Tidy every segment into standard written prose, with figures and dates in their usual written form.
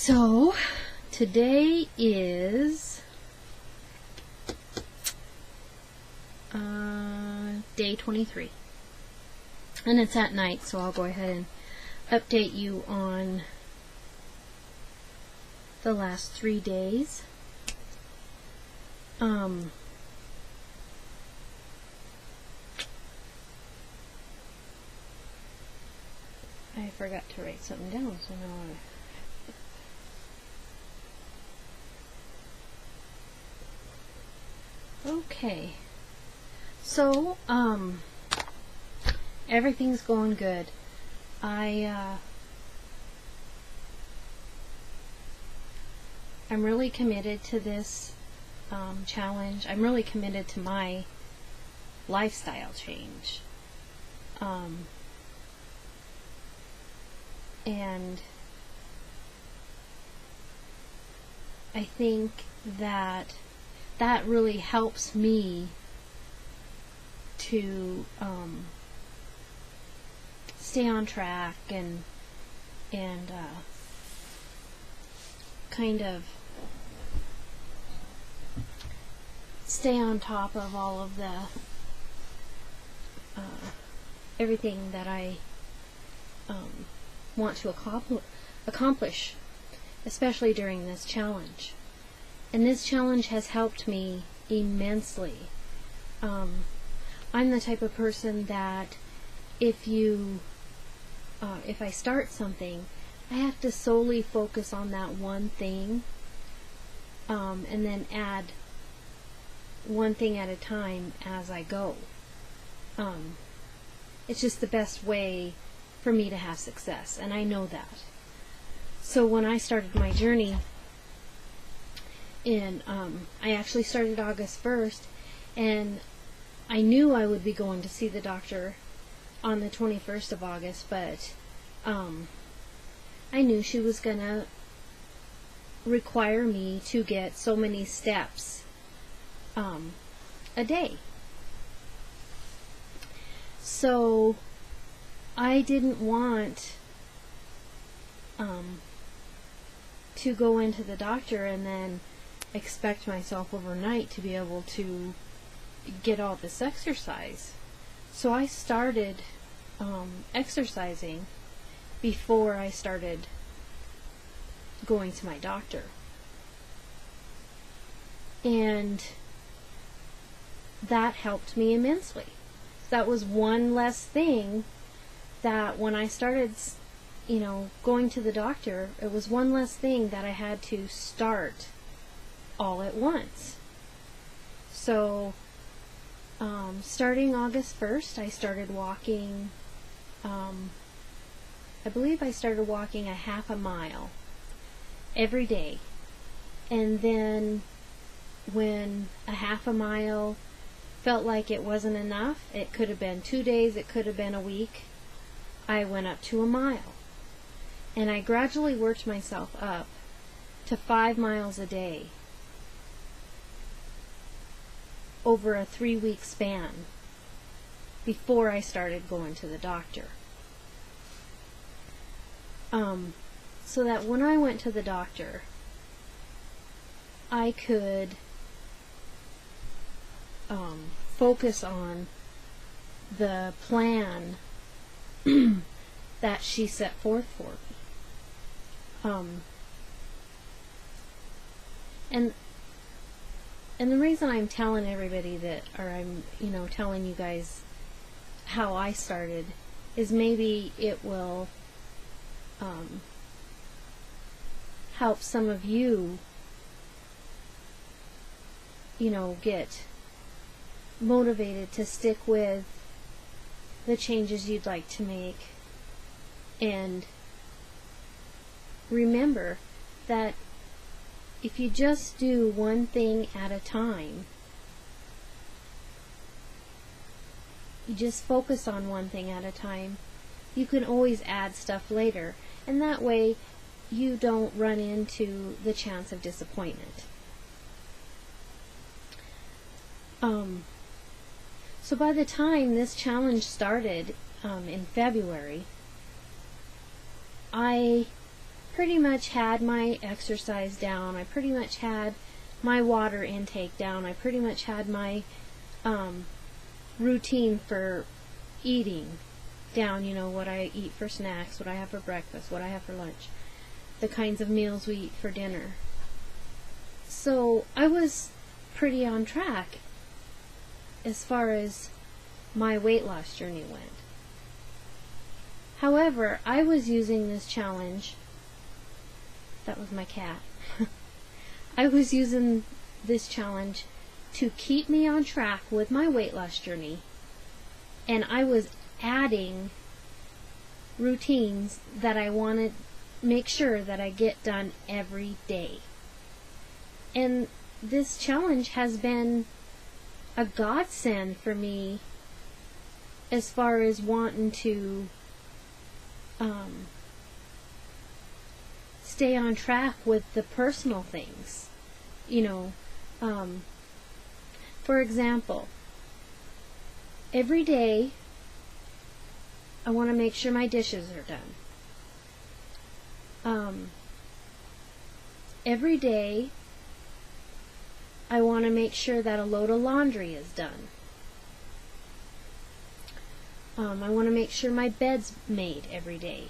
So, today is day 23. And it's at night, so I'll go ahead and update you on the last 3 days. I forgot to write something down, so now okay. So, everything's going good. I'm really committed to this challenge. I'm really committed to my lifestyle change. And I think that really helps me to stay on track and kind of stay on top of all of the everything that I want to accomplish, especially during this challenge. And this challenge has helped me immensely. I'm the type of person that if I start something, I have to solely focus on that one thing, and then add one thing at a time as I go. It's just the best way for me to have success, and I know that. So when I started my journey, I actually started August 1st, and I knew I would be going to see the doctor on the 21st of August, but I knew she was going to require me to get so many steps a day. So I didn't want to go into the doctor and then expect myself overnight to be able to get all this exercise. So I started exercising before I started going to my doctor. And that helped me immensely. That was one less thing that when I started, going to the doctor, it was one less thing that I had to start all at once. So, starting August 1st, I started walking, I believe I started walking a half a mile every day. And then when a half a mile felt like it wasn't enough, it could have been 2 days, it could have been a week, I went up to a mile. And I gradually worked myself up to 5 miles a day over a 3-week span before I started going to the doctor. So that when I went to the doctor, I could focus on the plan that she set forth for me. And the reason I'm telling everybody that, or I'm, telling you guys how I started, is maybe it will help some of you, get motivated to stick with the changes you'd like to make. And remember that if you just do one thing at a time, you just focus on one thing at a time, you can always add stuff later, and that way you don't run into the chance of disappointment. So by the time this challenge started in February, I pretty much had my exercise down. I pretty much had my water intake down. I pretty much had my routine for eating down, you know, what I eat for snacks, what I have for breakfast, what I have for lunch, the kinds of meals we eat for dinner. So I was pretty on track as far as my weight loss journey went. However, I was using this challenge, that was my cat, I was using this challenge to keep me on track with my weight loss journey, and I was adding routines that I wanted to make sure that I get done every day. And this challenge has been a godsend for me as far as wanting to stay on track with the personal things. You know, for example, every day I want to make sure my dishes are done. Every day I want to make sure that a load of laundry is done. I want to make sure my bed's made every day.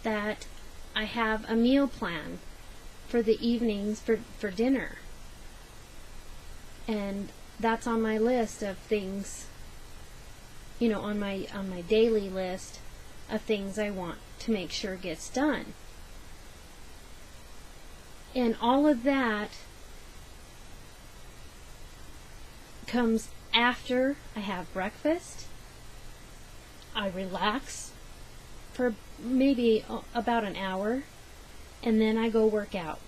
That I have a meal plan for the evenings for dinner. And that's on my list of things, you know, on my daily list of things I want to make sure gets done. And all of that comes after I have breakfast. I relax for maybe about an hour, and then I go work out.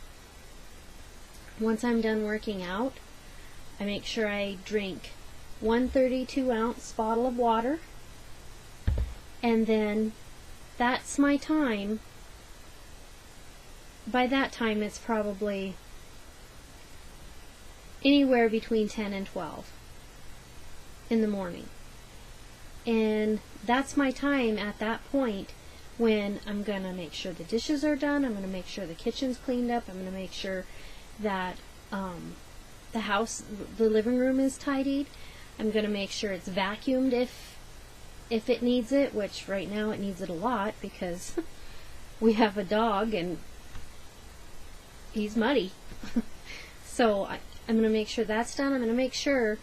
Once I'm done working out, I make sure I drink 1 32-ounce bottle of water, and then that's my time. By that time, it's probably anywhere between 10 and 12 in the morning. And that's my time at that point when I'm going to make sure the dishes are done, I'm going to make sure the kitchen's cleaned up, I'm going to make sure that the house, the living room is tidied, I'm going to make sure it's vacuumed if it needs it, which right now it needs it a lot because we have a dog and he's muddy. So I'm going to make sure that's done. I'm going to make sure,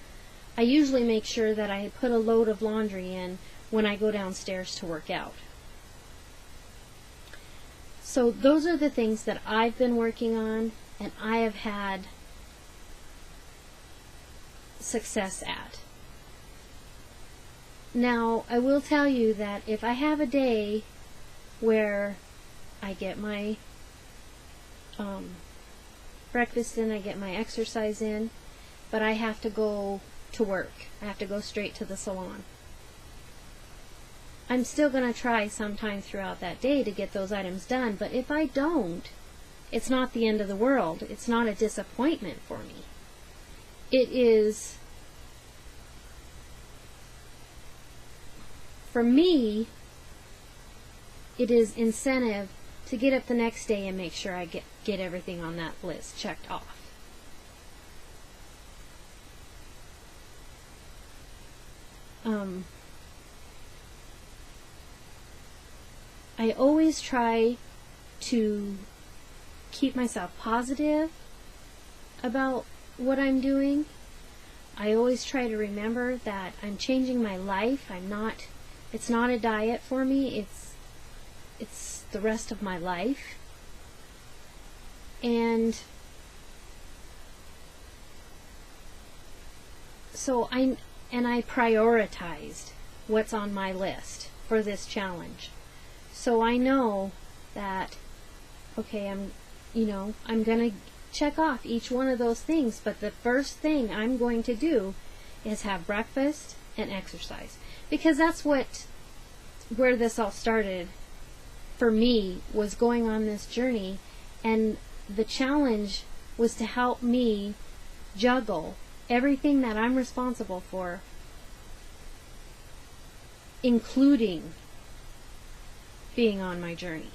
I usually make sure that I put a load of laundry in when I go downstairs to work out. So those are the things that I've been working on and I have had success at. Now, I will tell you that if I have a day where I get my breakfast in, I get my exercise in, but I have to go to work, I have to go straight to the salon, I'm still going to try sometime throughout that day to get those items done. But if I don't, it's not the end of the world. It's not a disappointment for me. It is, for me, it is incentive to get up the next day and make sure I get everything on that list checked off. I always try to keep myself positive about what I'm doing. I always try to remember that I'm changing my life. It's not a diet for me. It's the rest of my life. And so I prioritized what's on my list for this challenge. So I know that, okay, I'm going to check off each one of those things, but the first thing I'm going to do is have breakfast and exercise. Because that's where this all started for me, was going on this journey, and the challenge was to help me juggle everything that I'm responsible for including being on my journey.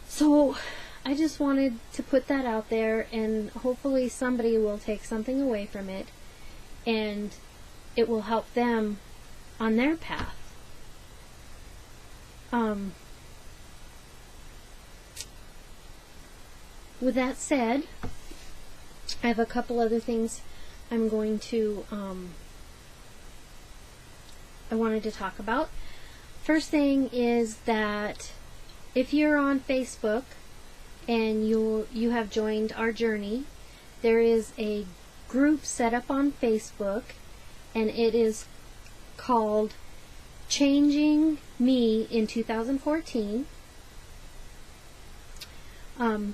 So I just wanted to put that out there, and hopefully somebody will take something away from it, and it will help them on their path. With that said, I have a couple other things I'm going to I wanted to talk about. First thing is that if you're on Facebook and you have joined our journey, there is a group set up on Facebook, and it is called Changing Me in 2014.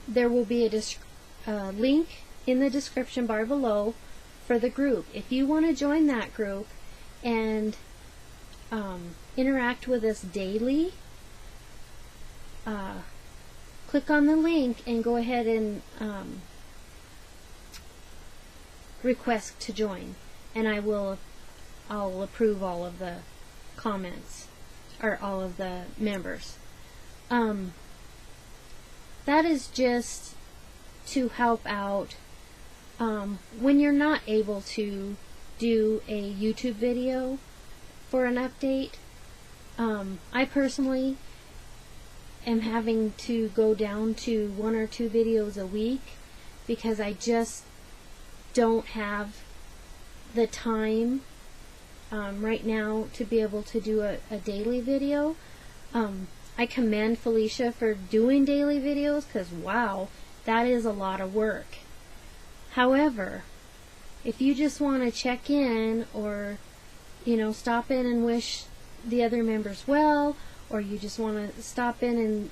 There will be a link in the description bar below for the group. If you want to join that group and interact with us daily, click on the link and go ahead and request to join, and I'll approve all of the comments, or all of the members. That is just to help out when you're not able to do a YouTube video for an update. I personally am having to go down to 1 or 2 videos a week because I just don't have the time right now to be able to do a daily video. I commend Felicia for doing daily videos, because wow, that is a lot of work. However, if you just want to check in, or stop in and wish the other members well, or you just want to stop in and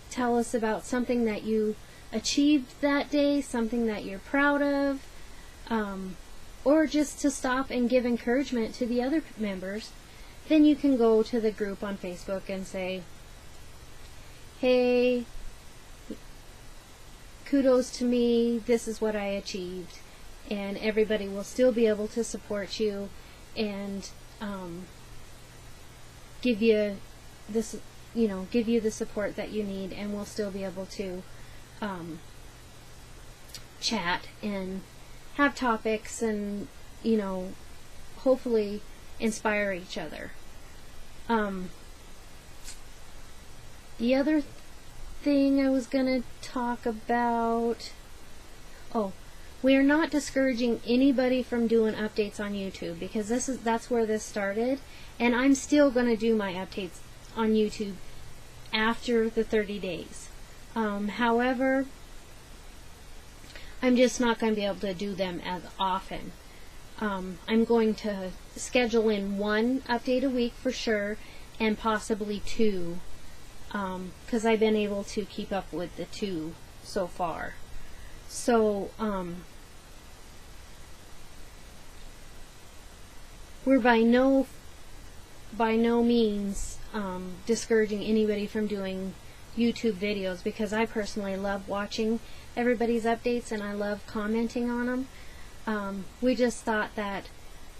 tell us about something that you achieved that day, something that you're proud of, or just to stop and give encouragement to the other members, then you can go to the group on Facebook and say, hey, kudos to me, this is what I achieved, and everybody will still be able to support you and give you this, give you the support that you need, and we'll still be able to chat and have topics and hopefully inspire each other. The other thing I was gonna talk about, we are not discouraging anybody from doing updates on YouTube, because that's where this started, and I'm still gonna do my updates on YouTube after the 30 days. However, I'm just not going to be able to do them as often. I'm going to schedule in 1 update a week for sure, and possibly 2, because I've been able to keep up with the 2 so far. So, we're by no means discouraging anybody from doing YouTube videos, because I personally love watching everybody's updates and I love commenting on them. We just thought that,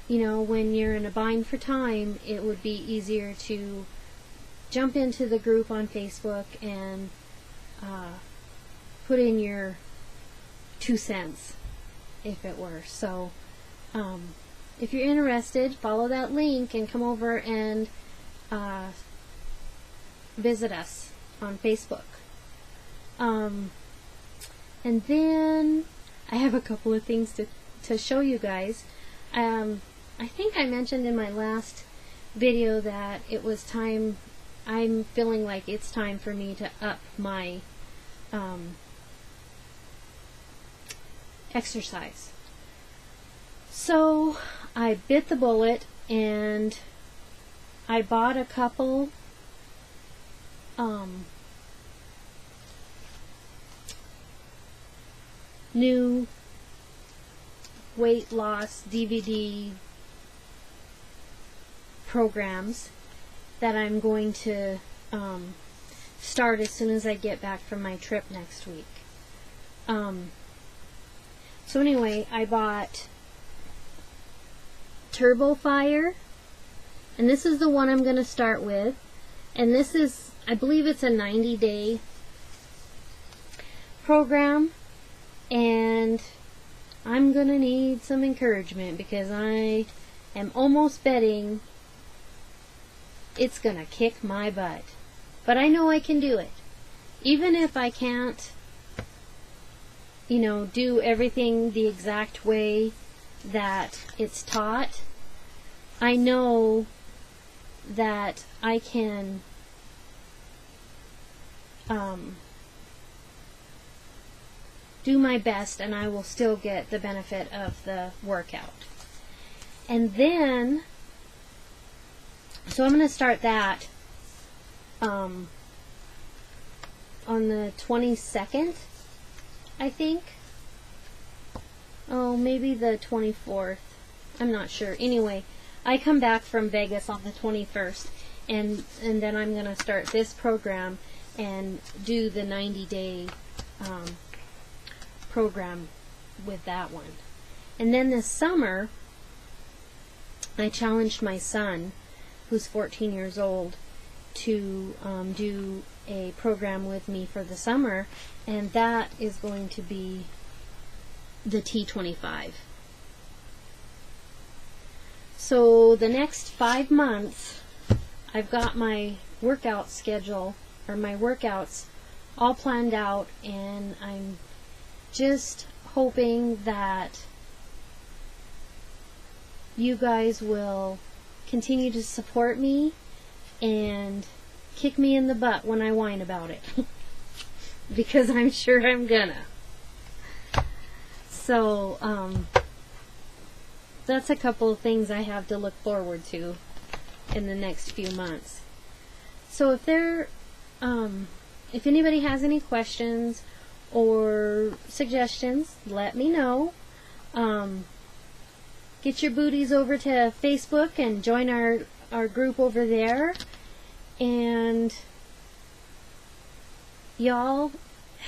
when you're in a bind for time, it would be easier to jump into the group on Facebook and put in your 2 cents, if it were. So, if you're interested, follow that link and come over and visit us on Facebook. And then I have a couple of things to show you guys. I think I mentioned in my last video that it was time, I'm feeling like it's time for me to up my exercise. So I bit the bullet and I bought a couple new weight loss DVD programs that I'm going to start as soon as I get back from my trip next week. So anyway, I bought Turbo Fire And this is the one I'm going to start with. And this is, I believe it's a 90-day program. And I'm going to need some encouragement because I am almost betting it's going to kick my butt. But I know I can do it. Even if I can't, you know, do everything the exact way that it's taught, I know that I can do my best, and I will still get the benefit of the workout. And then, so I'm going to start that on the 22nd, I think. Oh, maybe the 24th. I'm not sure. Anyway, I come back from Vegas on the 21st, and then I'm going to start this program and do the 90-day program with that one. And then this summer, I challenged my son, who's 14 years old, to do a program with me for the summer, and that is going to be the T25. So the next 5 months, I've got my workout schedule, or my workouts, all planned out, and I'm just hoping that you guys will continue to support me and kick me in the butt when I whine about it. Because I'm sure I'm gonna. So, that's a couple of things I have to look forward to in the next few months. So if anybody has any questions or suggestions, let me know. Get your booties over to Facebook and join our group over there. And y'all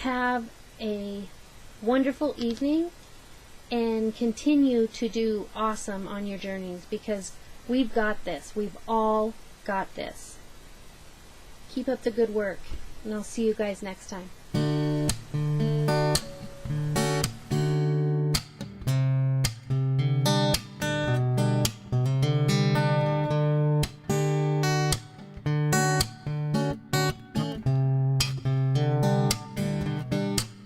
have a wonderful evening and continue to do awesome on your journeys, because we've got this. We've all got this. Keep up the good work, and I'll see you guys next time.